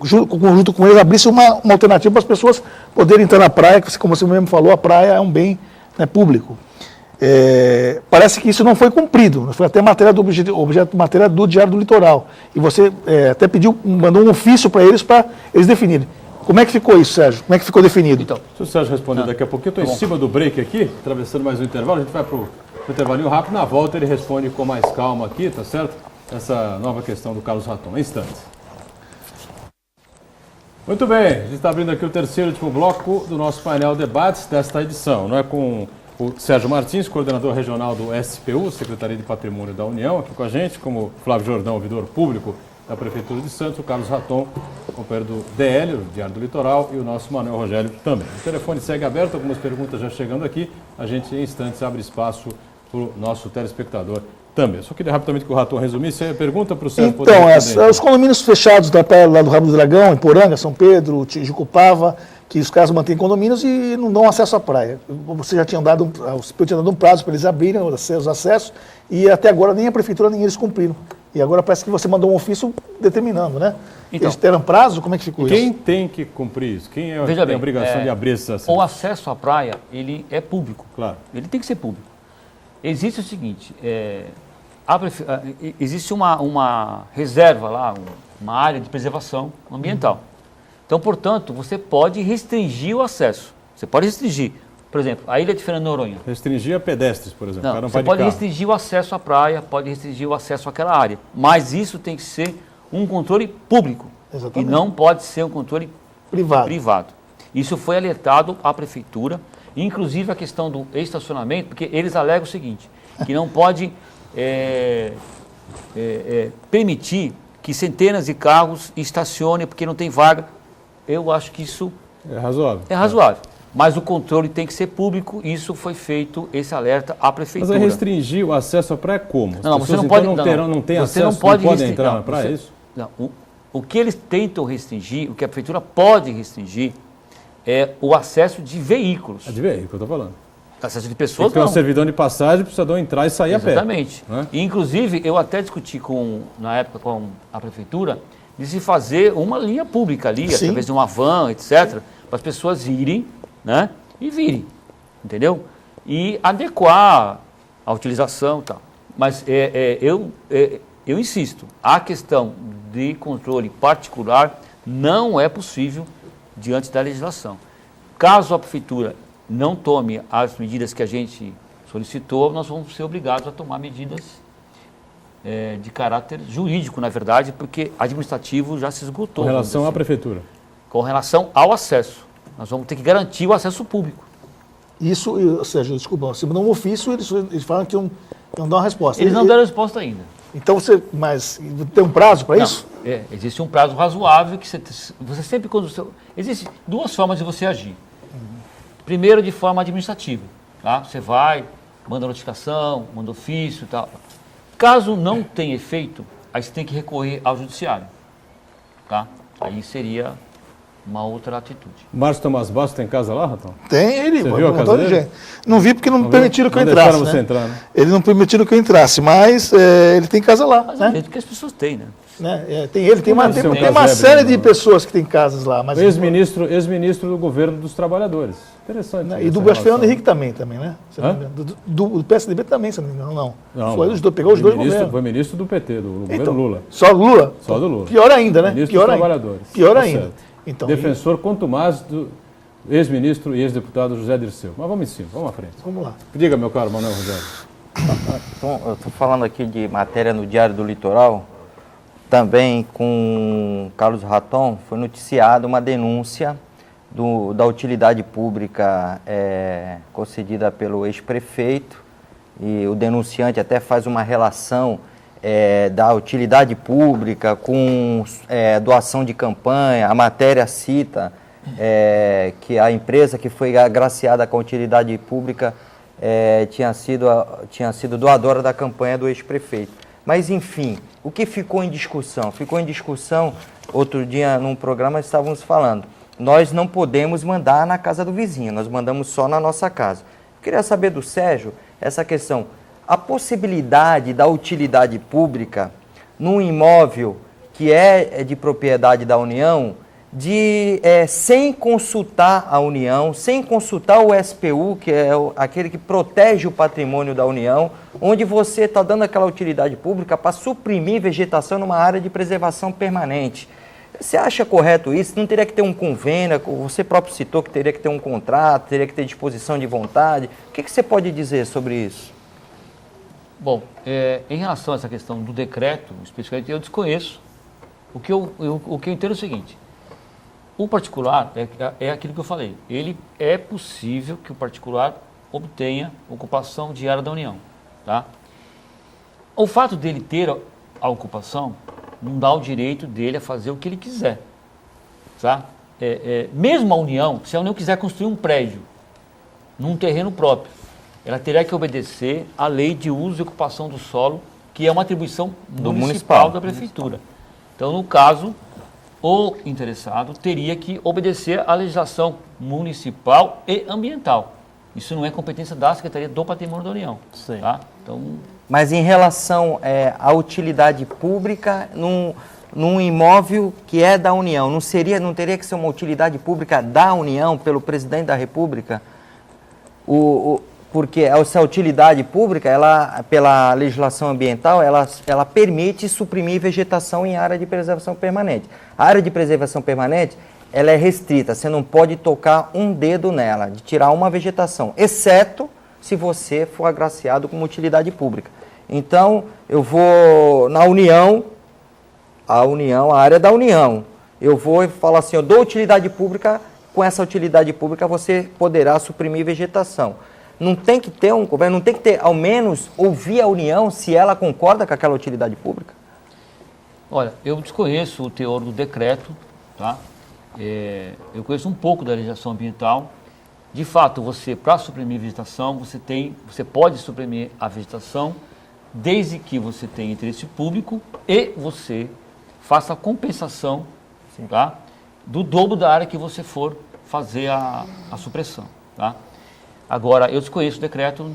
junto com eles, abrisse uma alternativa para as pessoas poderem entrar na praia, que, como você mesmo falou, a praia é um bem, né, público. Parece que isso não foi cumprido, foi até matéria matéria do Diário do Litoral. E você até mandou um ofício para eles definirem. Como é que ficou isso, Sérgio? Como é que ficou definido? Então, Se o Sérgio responder daqui a pouquinho, eu estou em cima do break aqui, atravessando mais um intervalo, a gente vai para o intervalinho rápido, na volta ele responde com mais calma aqui, tá certo? Essa nova questão do Carlos Raton, em instantes. Muito bem, a gente está abrindo aqui o terceiro e último bloco do nosso painel debates desta edição, não é com o Sérgio Martins, coordenador regional do SPU, Secretaria de Patrimônio da União, aqui com a gente, como Flávio Jordão, ouvidor público da Prefeitura de Santos, o Carlos Raton, companheiro do DL, o Diário do Litoral, e o nosso Manuel Rogério também. O telefone segue aberto, algumas perguntas já chegando aqui, a gente em instantes abre espaço para o nosso telespectador também. Só queria rapidamente que o Raton resumisse a pergunta para o Sérgio poder responder. Os condomínios fechados da praia lá do Rabo do Dragão, em Poranga, São Pedro, Tijucupava, que os caras mantêm condomínios e não dão acesso à praia. Você já tinha dado um prazo para eles abrirem os acessos e até agora nem a prefeitura nem eles cumpriram. E agora parece que você mandou um ofício determinando, né? Então, eles deram prazo? Como é que ficou Quem isso? tem que cumprir isso? Quem Veja tem bem, a obrigação de abrir esses acessos? o acesso à praia, ele é público. Claro. Ele tem que ser público. Existe o seguinte, existe uma reserva lá, uma área de preservação ambiental. Então, portanto, você pode restringir o acesso. Você pode restringir. Por exemplo, a ilha de Fernando de Noronha. Restringir a pedestres, por exemplo. O Não, cara não você vai de pode carro. restringir o acesso à praia, pode restringir o acesso àquela área. Mas isso tem que ser um controle público. Exatamente. E não pode ser um controle Privado. privado. Isso foi alertado à prefeitura, inclusive a questão do estacionamento, porque eles alegam o seguinte, que não pode permitir que centenas de carros estacionem porque não tem vaga. Eu acho que isso É razoável. é razoável. mas o controle tem que ser público, isso foi feito, esse alerta à prefeitura. Mas aí restringir o acesso à praia como? As Não, você pessoas, não pode... então, não tem você acesso, não pode podem entrar na não, praia, você- é isso? Não, o que eles tentam restringir, o que a prefeitura pode restringir, é o acesso de veículos. É de veículo que eu estou falando. Acesso de Tem pessoas, que ter um não. servidão de passagem para o cidadão entrar e sair Exatamente. a pé. Né? E, inclusive, eu até discuti na época com a prefeitura de se fazer uma linha pública ali, Sim. através de uma van, etc., para as pessoas irem, né, e virem, entendeu? E adequar a utilização e tal. Mas eu insisto, a questão de controle particular não é possível diante da legislação. Caso a prefeitura não tome as medidas que a gente solicitou, nós vamos ser obrigados a tomar medidas de caráter jurídico, na verdade, porque administrativo já se esgotou. Com relação vamos à dizer prefeitura. assim. Com relação ao acesso. Nós vamos ter que garantir o acesso público. Isso, ou seja, desculpa, se mandar um ofício, eles falam que não dão uma resposta. Eles não deram resposta ainda. Então mas tem um prazo para Não, isso? existe um prazo razoável que você sempre quando existem duas formas de você agir. Primeiro, de forma administrativa, tá? Você vai, manda notificação, manda ofício, tal. Caso não tenha efeito, aí você tem que recorrer ao judiciário, tá? Aí seria uma outra atitude. Márcio Tomás Bastos tem casa lá, Ratão? Tem ele, Você um viu a montão casa de dele? gente. Não vi porque não Não permitiram que eu não entrasse, deixaram você né? entrar, né? Eles não permitiram que eu entrasse, mas ele tem casa lá, Mas é o né? jeito que as pessoas têm, né? Tem ele, tem uma, Como tem, é o tem seu uma casebre, série de não? pessoas que têm casas lá, mas Ex-ministro do governo dos trabalhadores. Interessante. e do essa Fernando relação. Henrique também, né? Se não me engano. Do PSDB também, se não me engano, não. Foi não. os dois, pegou os dois Ministro- governos. Foi ministro do PT, do governo Então, Lula. Só Lula? Só do Lula. Pior ainda, né? Ministro Pior dos ainda. Trabalhadores. Pior Tá ainda. certo. Então, Defensor quanto mais do ex-ministro e ex-deputado José Dirceu. Mas vamos em cima, vamos à frente. vamos lá. Diga, meu caro Manuel Rogério. Então, eu estou falando aqui de matéria no Diário do Litoral, também com Carlos Raton, foi noticiada uma denúncia da utilidade pública concedida pelo ex-prefeito, e o denunciante até faz uma relação da utilidade pública com doação de campanha. A matéria cita que a empresa que foi agraciada com a utilidade pública tinha sido doadora da campanha do ex-prefeito. Mas, enfim, o que ficou em discussão? Ficou em discussão, outro dia num programa estávamos falando, nós não podemos mandar na casa do vizinho, nós mandamos só na nossa casa. Eu queria saber do Sérgio essa questão, a possibilidade da utilidade pública num imóvel que é de propriedade da União, sem consultar a União, sem consultar o SPU, que é aquele que protege o patrimônio da União, onde você está dando aquela utilidade pública para suprimir vegetação numa área de preservação permanente. Você acha correto isso? Não teria que ter um convênio? Você próprio citou que teria que ter um contrato, teria que ter disposição de vontade. O que você pode dizer sobre isso? Bom, em relação a essa questão do decreto, especificamente, eu desconheço. O que eu entendo é o seguinte: o particular é aquilo que eu falei. Ele é possível que o particular obtenha ocupação diária da União, tá? O fato dele ter a ocupação não dá o direito dele a fazer o que ele quiser, tá? Mesmo a União, se a União quiser construir um prédio num terreno próprio, ela terá que obedecer à lei de uso e ocupação do solo, que é uma atribuição municipal da prefeitura. Então, no caso, o interessado teria que obedecer à legislação municipal e ambiental. Isso não é competência da Secretaria do Patrimônio da União. Sim. Tá? Então, Mas em relação à utilidade pública num imóvel que é da União, não teria que ser uma utilidade pública da União pelo presidente da República? Porque essa utilidade pública, pela legislação ambiental, ela permite suprimir vegetação em área de preservação permanente. A área de preservação permanente, ela é restrita, você não pode tocar um dedo nela, de tirar uma vegetação, exceto se você for agraciado com utilidade pública. Então, eu vou na União, a área da União, eu vou e falo assim, eu dou utilidade pública, com essa utilidade pública você poderá suprimir vegetação. Não tem que ter um governo, não tem que ter, ao menos, ouvir a União se ela concorda com aquela utilidade pública? olha, eu desconheço o teor do decreto, tá? Eu conheço um pouco da legislação ambiental de fato, você, para suprimir vegetação, você pode suprimir a vegetação desde que você tenha interesse público e você faça a compensação, tá, do dobro da área que você for fazer a supressão. Tá? Agora, eu desconheço o decreto,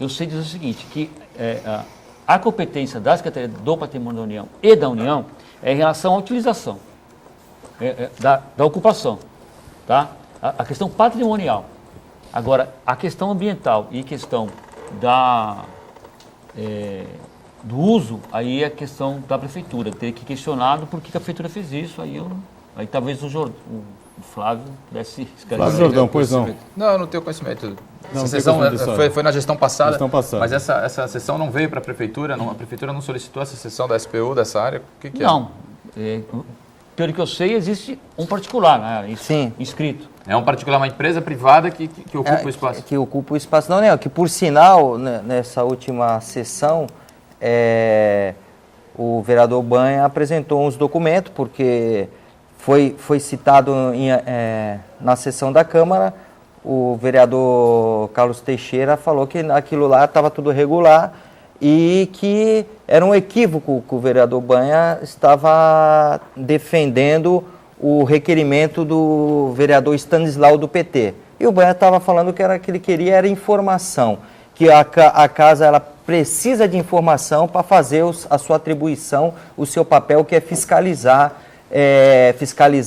eu sei dizer o seguinte, que a competência da Secretaria do Patrimônio da União e da União é em relação à utilização, da ocupação, tá? A questão patrimonial. Agora, a questão ambiental e questão do uso, aí é a questão da prefeitura. Ter que questionar por que a prefeitura fez isso, aí talvez o Flávio pudesse esclarecer. Flávio Jordão, pois não. Não, eu não tenho conhecimento. Não, Essa sessão foi na gestão passada, Mas essa sessão não veio para a prefeitura, a prefeitura não solicitou essa sessão da SPU dessa área? O que não. Pelo que eu sei, existe um particular, né, Sim. É? inscrito. É um particular, uma empresa privada que ocupa o espaço? Que ocupa o espaço da União. Que, por sinal, nessa última sessão, o vereador Banha apresentou uns documentos, porque foi citado na sessão da Câmara, o vereador Carlos Teixeira falou que aquilo lá estava tudo regular e que era um equívoco que o vereador Banha estava defendendo o requerimento do vereador Stanislau do PT. E o Banha estava falando que ele queria era informação, que a casa ela precisa de informação para fazer a sua atribuição, o seu papel, que é fiscalizar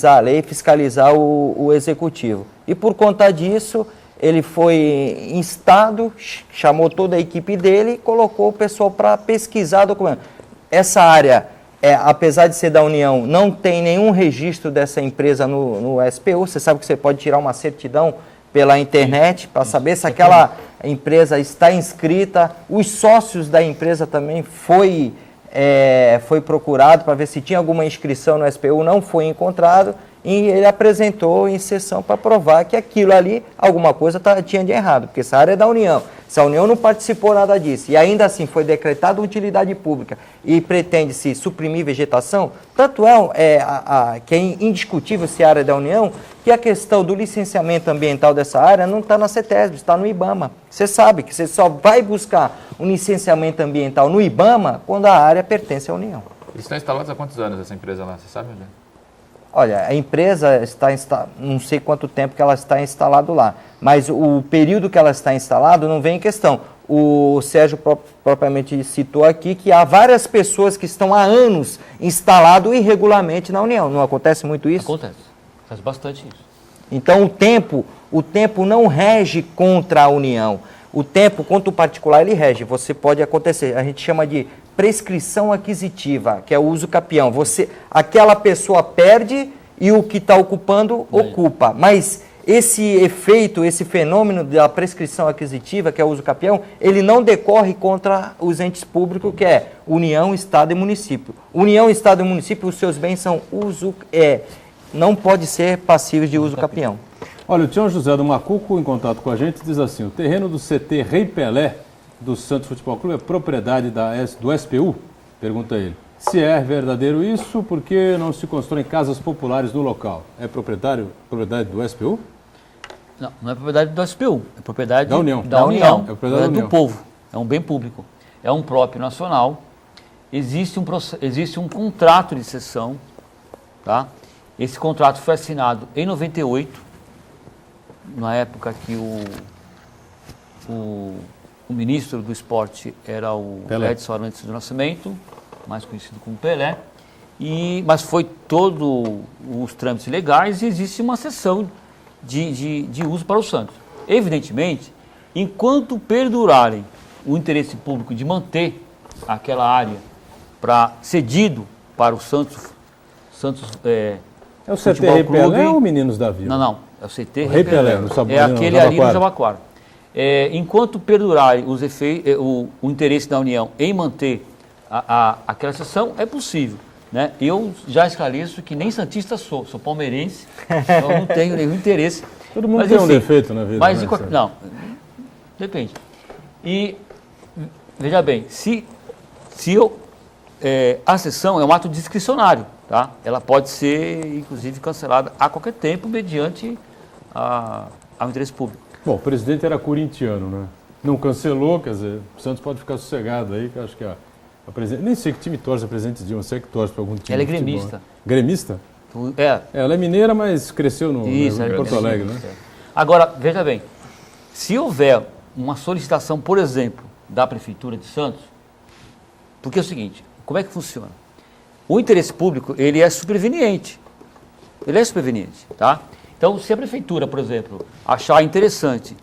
a lei, fiscalizar o executivo. E por conta disso, ele foi instado, chamou toda a equipe dele e colocou o pessoal para pesquisar documento. Essa área, apesar de ser da União, não tem nenhum registro dessa empresa no SPU. Você sabe que você pode tirar uma certidão pela internet para saber se aquela empresa está inscrita. Os sócios da empresa também foi procurado para ver se tinha alguma inscrição no SPU, não foi encontrado, e ele apresentou em sessão para provar que aquilo ali, alguma coisa tinha de errado, porque essa área é da União. Se a União não participou nada disso, e ainda assim foi decretada utilidade pública e pretende-se suprimir vegetação, tanto que é indiscutível se a área é da União, que a questão do licenciamento ambiental dessa área não está na CETESB, está no IBAMA. Você sabe que você só vai buscar um licenciamento ambiental no IBAMA quando a área pertence à União. Eles estão instalados há quantos anos, essa empresa lá? Você sabe onde é? Olha, a empresa não sei quanto tempo que ela está instalada lá, mas o período que ela está instalada não vem em questão. O Sérgio propriamente citou aqui que há várias pessoas que estão há anos instaladas irregularmente na União. Não acontece muito isso? Acontece. Faz bastante isso. Então o tempo não rege contra a União. O tempo contra o particular ele rege. Você pode acontecer, a gente chama de prescrição aquisitiva, que é o uso capião. Aquela pessoa perde e o que está ocupando ocupa. Mas esse efeito, esse fenômeno da prescrição aquisitiva, que é o uso capião, ele não decorre contra os entes públicos, que é União, Estado e município. União, Estado e município, os seus bens são não pode ser passíveis de uso capião. Olha, o Tião José do Macuco, em contato com a gente, diz assim: o terreno do CT Rei Pelé do Santos Futebol Clube é propriedade do SPU? Pergunta ele. Se é verdadeiro isso, por que não se constroem casas populares no local? É propriedade do SPU? Não, não é propriedade do SPU, é propriedade da União. Da União. É propriedade do povo, é um bem público. É um próprio nacional. Existe um contrato de cessão, tá? Esse contrato foi assinado em 98, na época que o ministro do esporte era o Pelé. Edson Arantes do Nascimento, mais conhecido como Pelé, mas foi todos os trâmites legais e existe uma cessão de uso para o Santos. Evidentemente, enquanto perdurarem o interesse público de manter aquela área cedido para o Santos é o CT Rei Pelé ou Meninos da Vila? Não, é o CT Rei Pelé, no é aquele ali no Jabaquara. Enquanto perdurar o interesse da União em manter aquela sessão, é possível. Né? Eu já esclareço que nem santista sou palmeirense, então não tenho nenhum interesse. Todo mundo tem um defeito na vida. Mas, não, depende. E, veja bem, a sessão é um ato discricionário, tá? Ela pode ser, inclusive, cancelada a qualquer tempo, mediante ao interesse público. Bom, o presidente era corintiano, né? Não cancelou, quer dizer, o Santos pode ficar sossegado aí, que eu acho que a presidente... Nem sei que time torce a presidente Dilma, sei que torce para algum time. Ela é de futebol, gremista. né? Gremista? É. Ela é mineira, mas cresceu em Porto Alegre, né? Agora, veja bem, se houver uma solicitação, por exemplo, da Prefeitura de Santos, porque é o seguinte, como é que funciona? O interesse público, ele é superveniente. Ele é superveniente, tá? Então, se a Prefeitura, por exemplo, achar interessante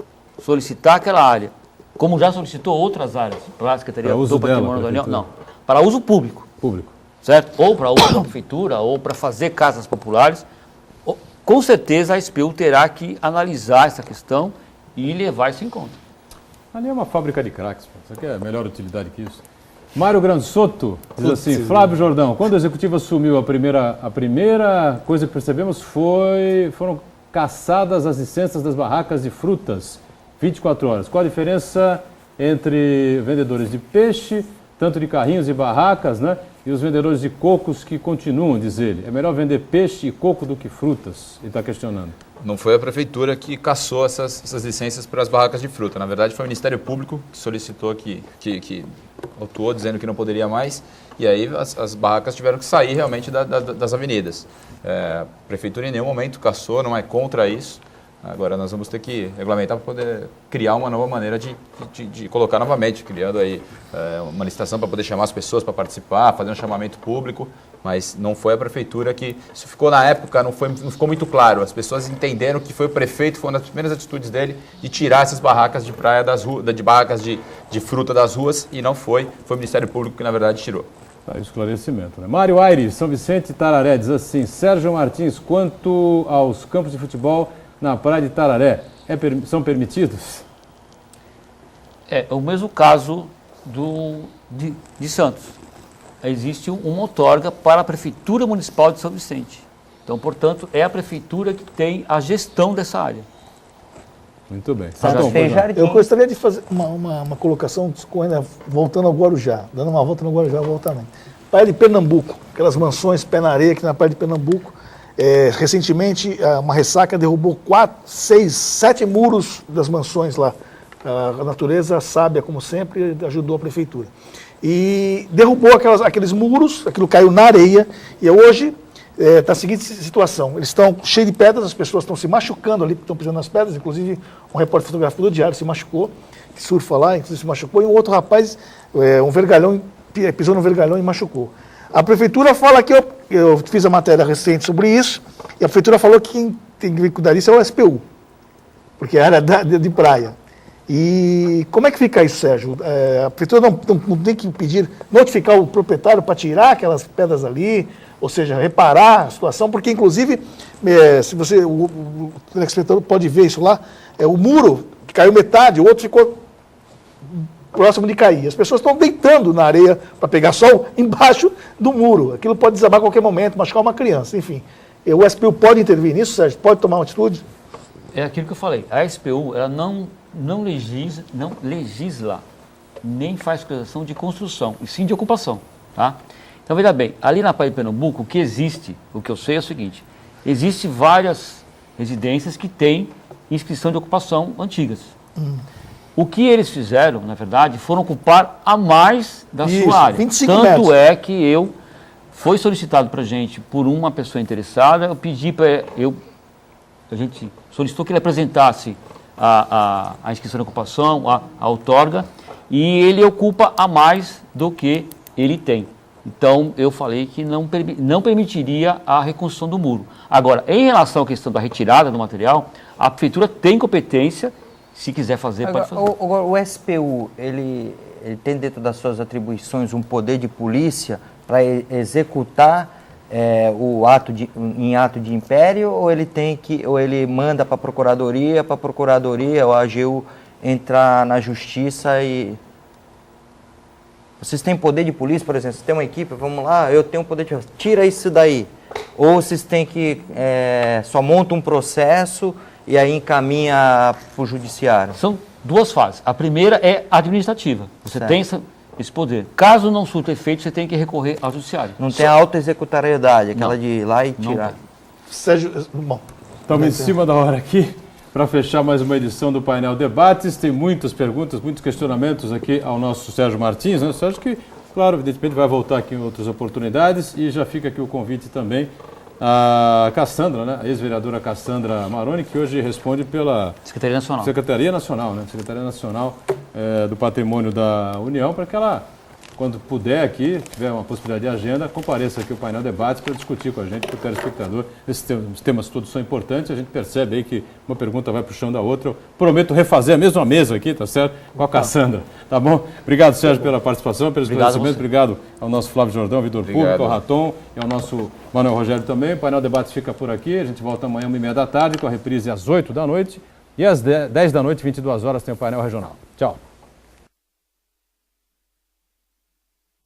solicitar aquela área, como já solicitou outras áreas para a Secretaria do Patrimônio da União, não, para uso público. Certo? Ou para uso da Prefeitura, ou para fazer casas populares, com certeza a SPU terá que analisar essa questão e levar isso em conta. Ali é uma fábrica de craques, isso aqui é melhor utilidade que isso. Mário Granzotto diz assim, Flávio Jordão, quando o Executivo assumiu, a primeira coisa que percebemos foram caçadas as licenças das barracas de frutas, 24 horas. Qual a diferença entre vendedores de peixe, tanto de carrinhos e barracas, né, e os vendedores de cocos que continuam, diz ele? É melhor vender peixe e coco do que frutas? Ele está questionando. Não foi a Prefeitura que cassou essas licenças para as barracas de fruta. Na verdade, foi o Ministério Público que solicitou, que autuou, dizendo que não poderia mais. E aí as barracas tiveram que sair realmente das avenidas. A Prefeitura em nenhum momento cassou, não é contra isso. Agora nós vamos ter que regulamentar para poder criar uma nova maneira de colocar novamente, criando aí uma licitação para poder chamar as pessoas para participar, fazer um chamamento público, mas não foi a Prefeitura que... Isso ficou na época, não ficou muito claro. As pessoas entenderam que foi o prefeito, foi uma das primeiras atitudes dele de tirar essas barracas de praia das ruas, de barracas de fruta das ruas, e não foi o Ministério Público que na verdade tirou. Tá, esclarecimento, né? Mário Aires, São Vicente e Tararé, diz assim, Sérgio Martins, quanto aos campos de futebol na praia de Tararé, são permitidos? É o mesmo caso de Santos. Existe uma outorga para a Prefeitura Municipal de São Vicente. Então, portanto, é a Prefeitura que tem a gestão dessa área. Muito bem. Eu gostaria de fazer uma colocação, voltando ao Guarujá, dando uma volta no Guarujá, voltando. Praia de Pernambuco, aquelas mansões pé na areia aqui na Praia de Pernambuco. Recentemente, uma ressaca derrubou 4, 6, 7 muros das mansões lá. A natureza sábia, como sempre, ajudou a prefeitura. E derrubou aqueles muros, aquilo caiu na areia, e hoje está a seguinte situação. Eles estão cheios de pedras, as pessoas estão se machucando ali, estão pisando nas pedras, inclusive um repórter fotográfico do Diário se machucou, que surfa lá, inclusive se machucou, e um outro rapaz, um vergalhão, pisou no vergalhão e machucou. A prefeitura fala que eu fiz a matéria recente sobre isso, e a prefeitura falou que quem tem que cuidar disso é o SPU, porque é a área de praia. E como é que fica isso, Sérgio? A prefeitura não tem que notificar o proprietário para tirar aquelas pedras ali, ou seja, reparar a situação, porque inclusive, se você, o telespectador pode ver isso lá, o muro que caiu metade, o outro ficou próximo de cair. As pessoas estão deitando na areia para pegar sol embaixo do muro. Aquilo pode desabar a qualquer momento, machucar uma criança, enfim. O SPU pode intervir nisso, Sérgio? Pode tomar uma atitude? É aquilo que eu falei. A SPU, ela não legisla, nem faz fiscalização de construção, e sim de ocupação. Tá? Então, veja bem, ali na Praia de Pernambuco, o que existe, o que eu sei é o seguinte, existem várias residências que têm inscrição de ocupação antigas. O que eles fizeram, na verdade, foram ocupar a mais da sua área. 25 Tanto metros. É que foi solicitado para a gente por uma pessoa interessada, eu pedi para a gente solicitou que ele apresentasse a inscrição de ocupação, a outorga, e ele ocupa a mais do que ele tem. Então, eu falei que não permitiria a reconstrução do muro. Agora, em relação à questão da retirada do material, a prefeitura tem competência, se quiser fazer, pode fazer. O SPU, ele tem dentro das suas atribuições um poder de polícia para executar o ato em ato de império, ou ele manda para a procuradoria ou a AGU entrar na justiça e... Vocês têm poder de polícia, por exemplo, vocês têm uma equipe, vamos lá, eu tenho poder de... Tira isso daí. Ou vocês têm que... só monta um processo e aí encaminha para o judiciário? São duas fases. A primeira é administrativa. Você tem esse poder. Caso não surta efeito, você tem que recorrer ao judiciário. Não tem a auto-executariedade, aquela de ir lá e tirar. Sérgio, bom. Estamos em cima da hora aqui. para fechar mais uma edição do Painel Debates. Tem muitas perguntas, muitos questionamentos aqui ao nosso Sérgio Martins, né? Sérgio que, claro, evidentemente vai voltar aqui em outras oportunidades, e já fica aqui o convite também a Cassandra, né? A ex-vereadora Cassandra Maroni, que hoje responde pela Secretaria Nacional. Secretaria Nacional, né? Secretaria Nacional do Patrimônio da União, para que ela, quando puder aqui, tiver uma possibilidade de agenda, compareça aqui ao Painel Debates para discutir com a gente, com o telespectador. Esses temas todos são importantes, a gente percebe aí que uma pergunta vai puxando a outra. Eu prometo refazer a mesma mesa aqui, tá certo? Com a Cassandra, tá bom? Obrigado, Sérgio, pela participação, pelo esclarecimento. Obrigado ao nosso Flávio Jordão, Vitor Público, ao Raton e ao nosso Manuel Rogério também. O Painel Debates fica por aqui, a gente volta amanhã 1h30 da tarde, com a reprise às 8 da noite. E às 10 da noite, 22 horas, tem o Painel Regional. Tchau.